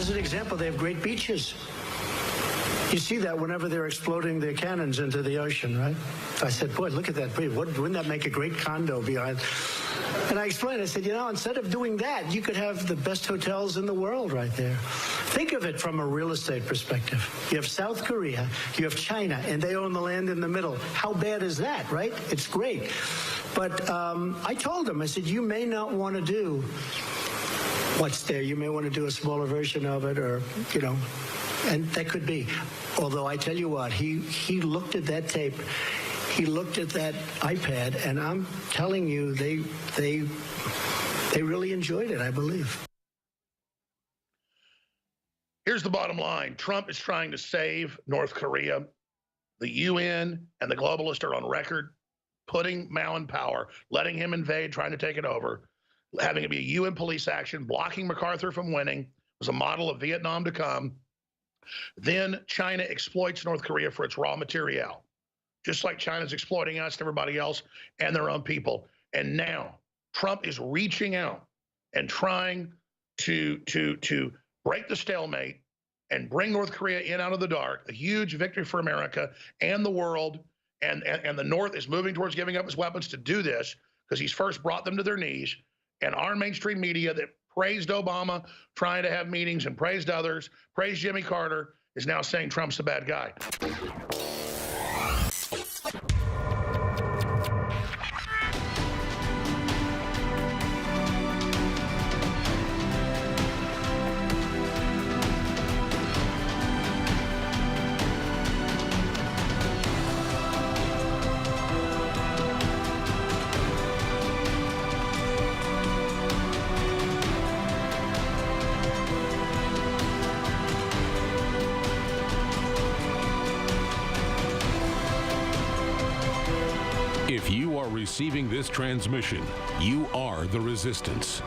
As an example, they have great beaches. You see that whenever they're exploding their cannons into the ocean, right? I said, boy, look at that. Wouldn't that make a great condo behind? And I explained, I said, you know, instead of doing that, you could have the best hotels in the world right there. Think of it from a real estate perspective. You have South Korea, you have China, and they own the land in the middle. How bad is that, right? It's great. But I told them, I said, you may not want to do what's there. You may want to do a smaller version of it, or, you know, and that could be. Although I tell you what, he looked at that tape, he looked at that iPad, and I'm telling you, they really enjoyed it, I believe. Here's the bottom line. Trump is trying to save North Korea. The UN and the globalists are on record putting Mao in power, letting him invade, trying to take it over, having it be a UN police action, blocking MacArthur from winning, was a model of Vietnam to come. Then China exploits North Korea for its raw material, just like China's exploiting us and everybody else and their own people. And now Trump is reaching out and trying to break the stalemate and bring North Korea in out of the dark, a huge victory for America and the world. And the North is moving towards giving up its weapons to do this, because he's first brought them to their knees. And our mainstream media that praised Obama trying to have meetings and praised others, praised Jimmy Carter, is now saying Trump's the bad guy. If you are receiving this transmission, you are the resistance.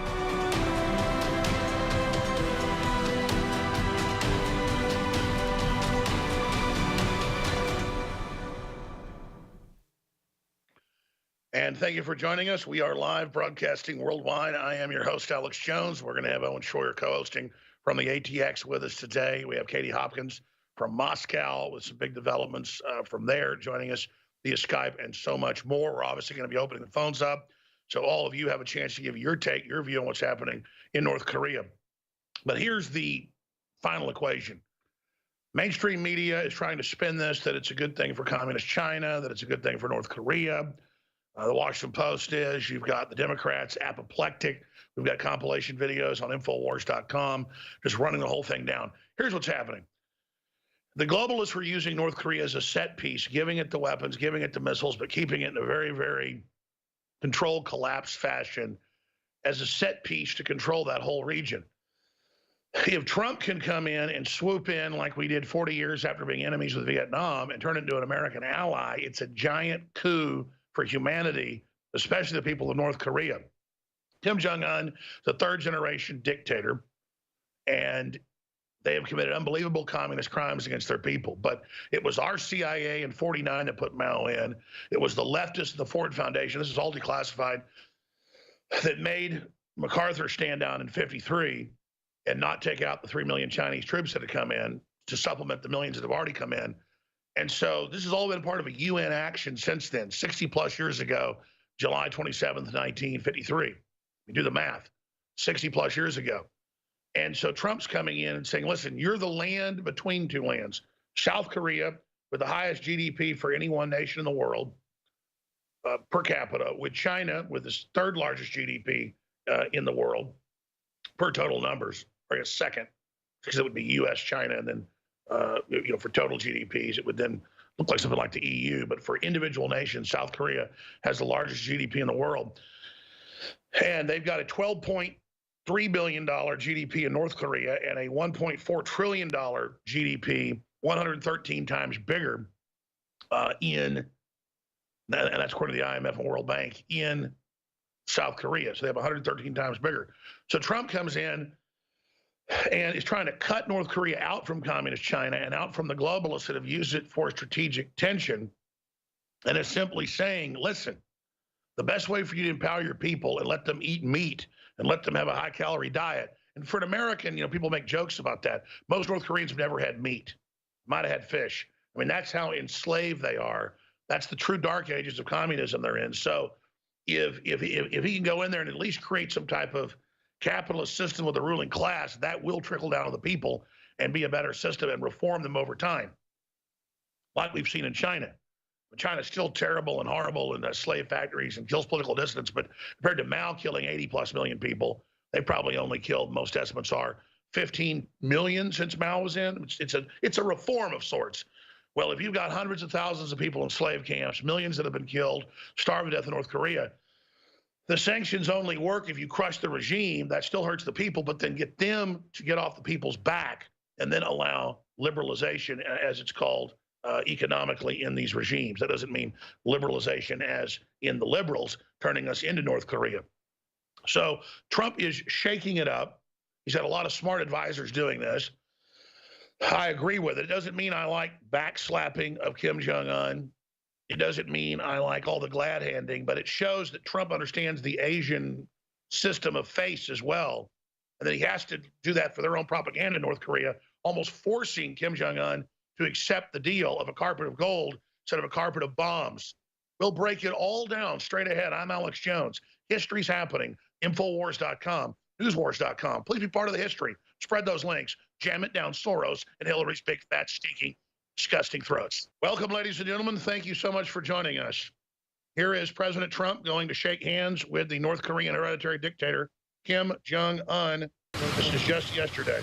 And thank you for joining us. We are live broadcasting worldwide. I am your host, Alex Jones. We're going to have Owen Schroyer co-hosting from the ATX with us today. We have Katie Hopkins from Moscow with some big developments from there joining us via Skype, and so much more. We're obviously going to be opening the phones up, so all of you have a chance to give your take, your view on what's happening in North Korea. But here's the final equation. Mainstream media is trying to spin this, that it's a good thing for communist China, that it's a good thing for North Korea. The Washington Post is. You've got the Democrats apoplectic. We've got compilation videos on Infowars.com just running the whole thing down. Here's what's happening. The globalists were using North Korea as a set piece, giving it the weapons, giving it the missiles, but keeping it in a very, very controlled, collapsed fashion as a set piece to control that whole region. If Trump can come in and swoop in like we did 40 years after being enemies with Vietnam and turn it into an American ally, it's a giant coup for humanity, especially the people of North Korea. Kim Jong-un is a third-generation dictator, and they have committed unbelievable communist crimes against their people. But it was our CIA in '49 that put Mao in. It was the leftists, the Ford Foundation, this is all declassified, that made MacArthur stand down in '53 and not take out the 3 million Chinese troops that had come in to supplement the millions that have already come in. And so this has all been part of a UN action since then, 60 plus years ago, July 27th, 1953. You do the math, 60 plus years ago. And so Trump's coming in and saying, listen, you're the land between two lands. South Korea, with the highest GDP for any one nation in the world per capita, with China, with its third largest GDP in the world per total numbers, or I guess second, because it would be US, China, and then, for total GDPs, it would then look like something like the EU. But for individual nations, South Korea has the largest GDP in the world. And they've got a $12.3 billion GDP in North Korea and a $1.4 trillion GDP, 113 times bigger and that's according to the IMF and World Bank, in South Korea. So they have 113 times bigger. So Trump comes in and is trying to cut North Korea out from communist China and out from the globalists that have used it for strategic tension, and is simply saying, listen, the best way for you to empower your people and let them eat meat and let them have a high-calorie diet And for an American, people make jokes about that. Most North Koreans have never had meat, might have had fish. I mean, that's how enslaved they are. That's the true dark ages of communism they're in. So if he can go in there and at least create some type of capitalist system with a ruling class, that will trickle down to the people and be a better system and reform them over time, like we've seen in China. China's still terrible and horrible and slave factories and kills political dissidents, but compared to Mao killing 80+ million people, they probably only killed, most estimates are, 15 million since Mao was in. It's a reform of sorts. Well, if you've got hundreds of thousands of people in slave camps, millions that have been killed, starved to death in North Korea, the sanctions only work if you crush the regime. That still hurts the people, but then get them to get off the people's back and then allow liberalization, as it's called, economically in these regimes. That doesn't mean liberalization as in the liberals turning us into North Korea. So Trump is shaking it up. He's had a lot of smart advisors doing this. I agree with it. It doesn't mean I like backslapping of Kim Jong-un. It doesn't mean I like all the glad handing, but it shows that Trump understands the Asian system of face as well, and that he has to do that for their own propaganda in North Korea, almost forcing Kim Jong-un to accept the deal of a carpet of gold instead of a carpet of bombs. We'll break it all down straight ahead. I'm Alex Jones. History's happening. Infowars.com, newswars.com. Please be part of the history. Spread those links. Jam it down Soros and Hillary's big, fat, stinking, disgusting throats. Welcome, ladies and gentlemen. Thank you so much for joining us. Here is President Trump going to shake hands with the North Korean hereditary dictator, Kim Jong-un. This is just yesterday.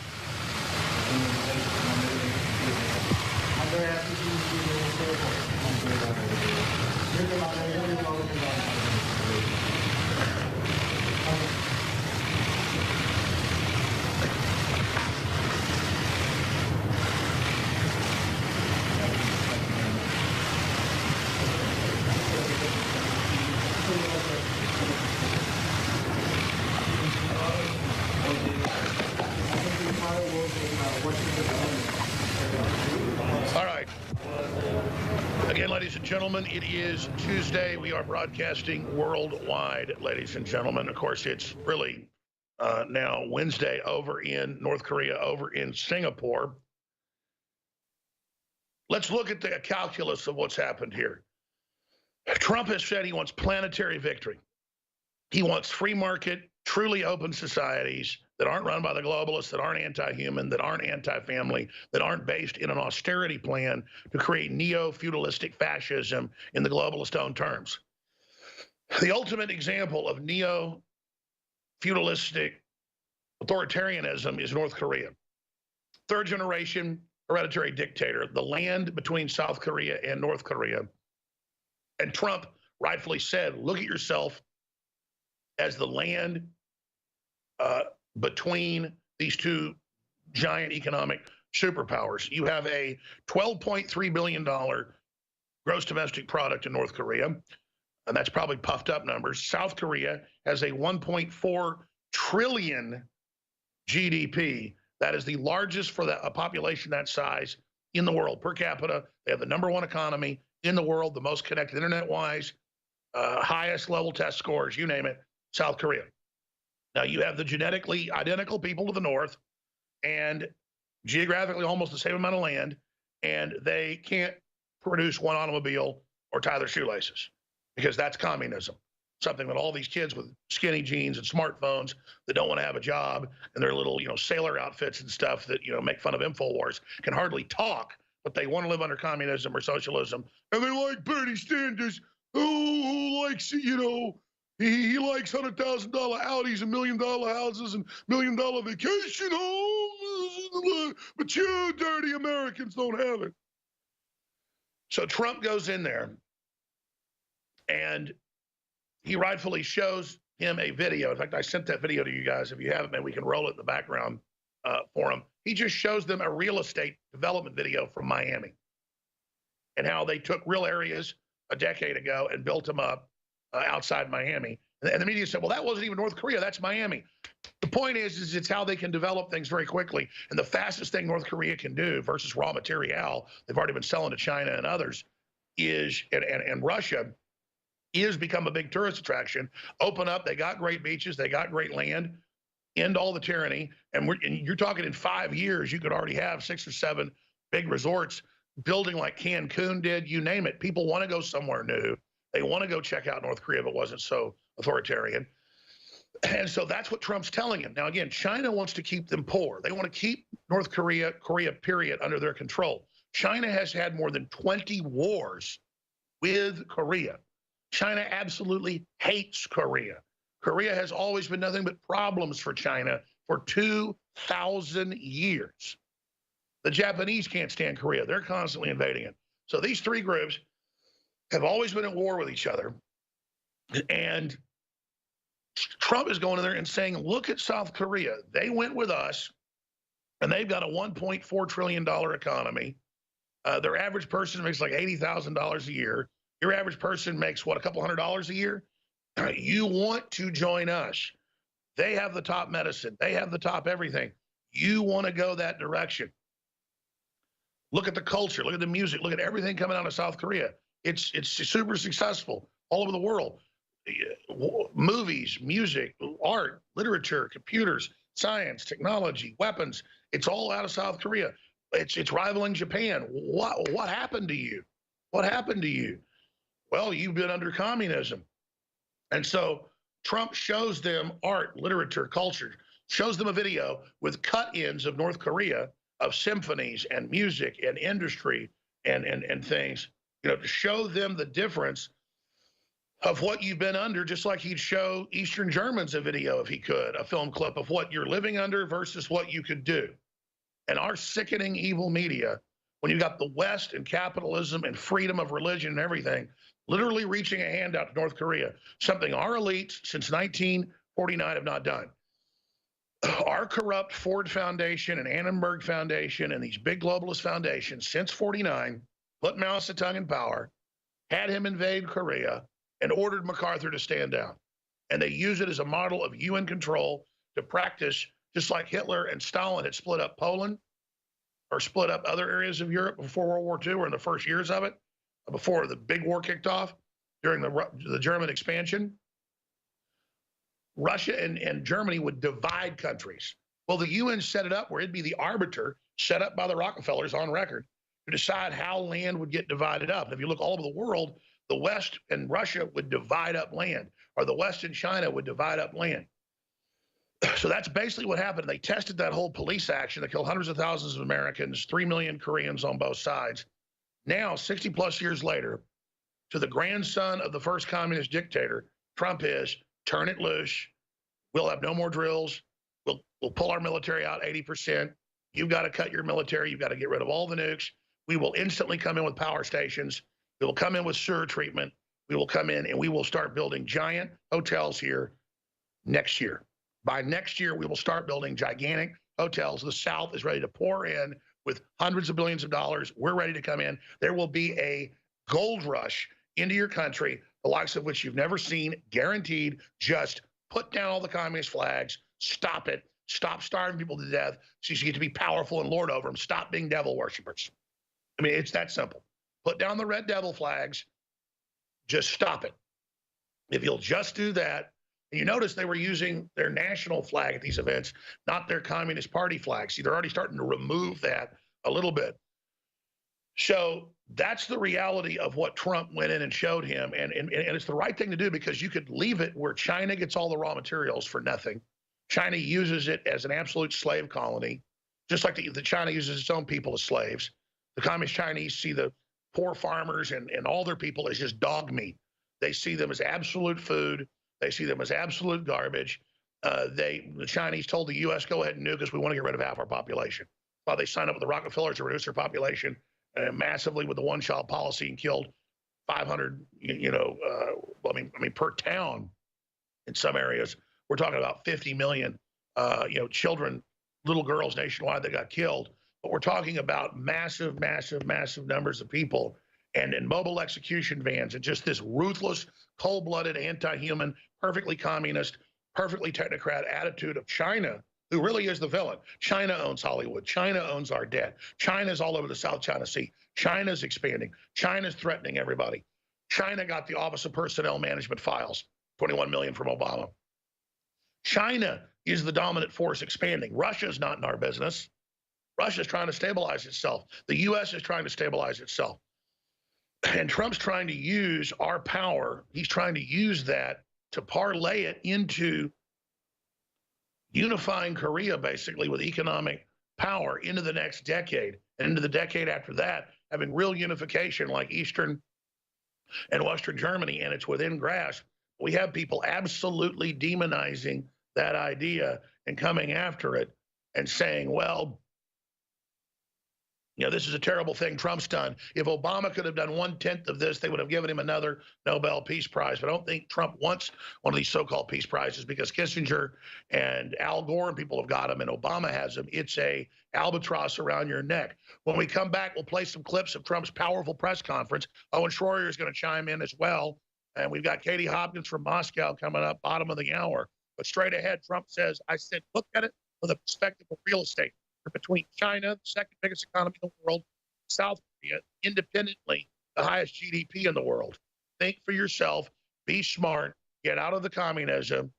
All right. Again, ladies and gentlemen, it is Tuesday. We are broadcasting worldwide, ladies and gentlemen. Of course, it's really now Wednesday over in North Korea, over in Singapore. Let's look at the calculus of what's happened here. Trump has said he wants planetary victory. He wants free market, truly open societies that aren't run by the globalists, that aren't anti-human, that aren't anti-family, that aren't based in an austerity plan to create neo-feudalistic fascism in the globalist-owned terms. The ultimate example of neo-feudalistic authoritarianism is North Korea. Third generation hereditary dictator, the land between South Korea and North Korea. And Trump rightfully said, look at yourself as the land between these two giant economic superpowers. You have a $12.3 billion gross domestic product in North Korea, and that's probably puffed up numbers. South Korea has a 1.4 trillion GDP. That is the largest for a population that size in the world. Per capita, they have the #1 economy in the world, the most connected internet-wise, highest level test scores, you name it, South Korea. Now, you have the genetically identical people to the north and geographically almost the same amount of land, and they can't produce one automobile or tie their shoelaces because that's communism. Something that all these kids with skinny jeans and smartphones that don't want to have a job and their little, sailor outfits and stuff that, make fun of InfoWars can hardly talk, but they want to live under communism or socialism. And they like Bernie Sanders, who likes, he likes $100,000 Audis and $1 million houses and $1 million vacation homes, but you dirty Americans don't have it. So Trump goes in there and he rightfully shows him a video. In fact, I sent that video to you guys. If you haven't, maybe we can roll it in the background for him. He just shows them a real estate development video from Miami and how they took real areas a decade ago and built them up outside Miami. And the media said, well, that wasn't even North Korea, that's Miami. The point is it's how they can develop things very quickly. And the fastest thing North Korea can do versus raw material, they've already been selling to China and others, is, and Russia, is become a big tourist attraction. Open up, they got great beaches, they got great land end all the tyranny. And you're talking in 5 years, you could already have 6 or 7 big resorts building like Cancun did, you name it. People want to go somewhere new. They want to go check out North Korea if it wasn't so authoritarian. And so that's what Trump's telling him. Now, again, China wants to keep them poor. They want to keep North Korea, period, under their control. China has had more than 20 wars with Korea. China absolutely hates Korea. Korea has always been nothing but problems for China for 2,000 years. The Japanese can't stand Korea. They're constantly invading it. So these 3 groups have always been at war with each other. And Trump is going in there and saying, look at South Korea. They went with us, and they've got a $1.4 trillion economy. Their average person makes like $80,000 a year. Your average person makes, what, a couple $100 a year? You want to join us. They have the top medicine. They have the top everything. You want to go that direction. Look at the culture. Look at the music. Look at everything coming out of South Korea. It's super successful all over the world. Movies, music, art, literature, computers, science, technology, weapons. It's all out of South Korea. It's rivaling Japan. What happened to you? What happened to you? Well, you've been under communism. And so Trump shows them art, literature, culture, shows them a video with cut-ins of North Korea, of symphonies and music and industry and things, you know, to show them the difference of what you've been under, just like he'd show Eastern Germans a video if he could, a film clip of what you're living under versus what you could do. And our sickening evil media, when you got the West and capitalism and freedom of religion and everything, literally reaching a hand out to North Korea, something our elites since 1949 have not done. Our corrupt Ford Foundation and Annenberg Foundation and these big globalist foundations since 49 put Mao Zedong in power, had him invade Korea, and ordered MacArthur to stand down. And they use it as a model of UN control to practice, just like Hitler and Stalin had split up Poland or split up other areas of Europe before World War II or in the first years of it, before the big war kicked off during the German expansion. Russia and Germany would divide countries. Well, the UN set it up where it'd be the arbiter set up by the Rockefellers on record to decide how land would get divided up. And if you look all over the world, the West and Russia would divide up land, or the West and China would divide up land. So that's basically what happened. They tested that whole police action that killed hundreds of thousands of Americans, 3 million Koreans on both sides. Now, 60 plus years later, to the grandson of the first communist dictator, Trump is, turn it loose. We'll have no more drills. We'll pull our military out 80%. You've got to cut your military. You've got to get rid of all the nukes. We will instantly come in with power stations. We will come in with sewer treatment. We will come in and we will start building giant hotels here next year. By next year, we will start building gigantic hotels. The South is ready to pour in with hundreds of billions of dollars. We're ready to come in. There will be a gold rush into your country, the likes of which you've never seen, guaranteed. Just put down all the communist flags, stop it, stop starving people to death so you get to be powerful and lord over them. Stop being devil worshippers. I mean, it's that simple. Put down the red devil flags, just stop it. If you'll just do that, and you notice they were using their national flag at these events, not their Communist Party flag. See, they're already starting to remove that a little bit. So that's the reality of what Trump went in and showed him. And it's the right thing to do, because you could leave it where China gets all the raw materials for nothing. China uses it as an absolute slave colony, just like the China uses its own people as slaves. The Communist Chinese see the poor farmers and all their people as just dog meat. They see them as absolute food. They see them as absolute garbage. The Chinese told the U.S., go ahead and nuke us. We want to get rid of half our population. Well, they signed up with the Rockefellers to reduce their population massively with the one-child policy and killed 500, per town in some areas. We're talking about 50 million, children, little girls nationwide that got killed. But we're talking about massive, massive, massive numbers of people and mobile execution vans and just this ruthless, cold-blooded, anti-human, perfectly communist, perfectly technocrat attitude of China, who really is the villain. China owns Hollywood. China owns our debt. China's all over the South China Sea. China's expanding. China's threatening everybody. China got the Office of Personnel Management files, 21 million from Obama. China is the dominant force expanding. Russia's not in our business. Russia's trying to stabilize itself. The U.S. is trying to stabilize itself. And Trump's trying to use our power. He's trying to use that to parlay it into unifying Korea, basically, with economic power into the next decade and into the decade after that, having real unification like Eastern and Western Germany, and it's within grasp. We have people absolutely demonizing that idea and coming after it and saying, well, you know, this is a terrible thing Trump's done. If Obama could have done 1/10 of this, they would have given him another Nobel Peace Prize. But I don't think Trump wants one of these so-called peace prizes because Kissinger and Al Gore and people have got them, and Obama has them. It's a albatross around your neck. When we come back, we'll play some clips of Trump's powerful press conference. Owen Schroyer is going to chime in as well. And we've got Katie Hopkins from Moscow coming up, bottom of the hour. But straight ahead, Trump says, I said, look at it from the perspective of real estate. Between China, the second biggest economy in the world, South Korea, independently, the highest GDP in the world. Think for yourself, be smart, get out of the communism,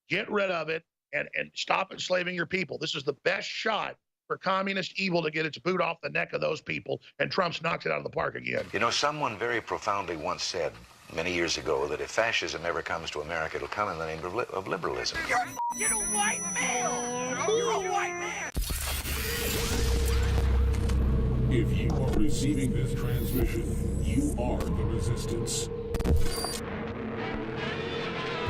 get rid of it, and stop enslaving your people. This is the best shot for communist evil to get its boot off the neck of those people, and Trump's knocked it out of the park again. You know, someone very profoundly once said many years ago that if fascism ever comes to America, it'll come in the name of liberalism. You're a white male! You're a white man! If you are receiving this transmission, you are the resistance.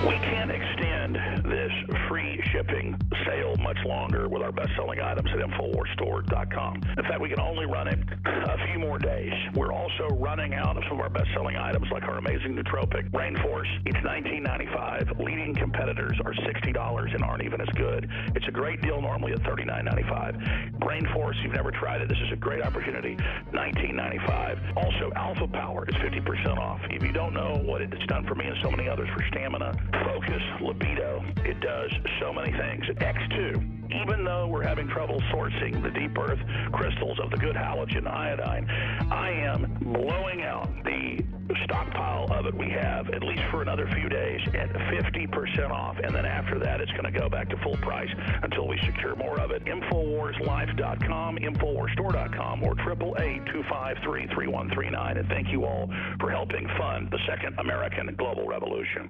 We can't extend this free shipping sale much longer with our best-selling items at InfoWarsStore.com. In fact, we can only run it a few more days. We're also running out of some of our best-selling items like our amazing nootropic, Rainforce. It's $19.95. Leading competitors are $60 and aren't even as good. It's a great deal normally at $39.95. Rainforce, you've never tried it. This is a great opportunity, $19.95. Also, Alpha Power is 50% off. If you don't know what it's done for me and so many others for stamina, focus, libido, it does so many things. X2, even though we're having trouble sourcing the deep earth crystals of the good halogen iodine, I am blowing out the stockpile of it we have, at least for another few days, at 50% off. And then after that, it's going to go back to full price until we secure more of it. InfoWarsLife.com, InfoWarsStore.com, or 888-253-3139. And thank you all for helping fund the second American global revolution.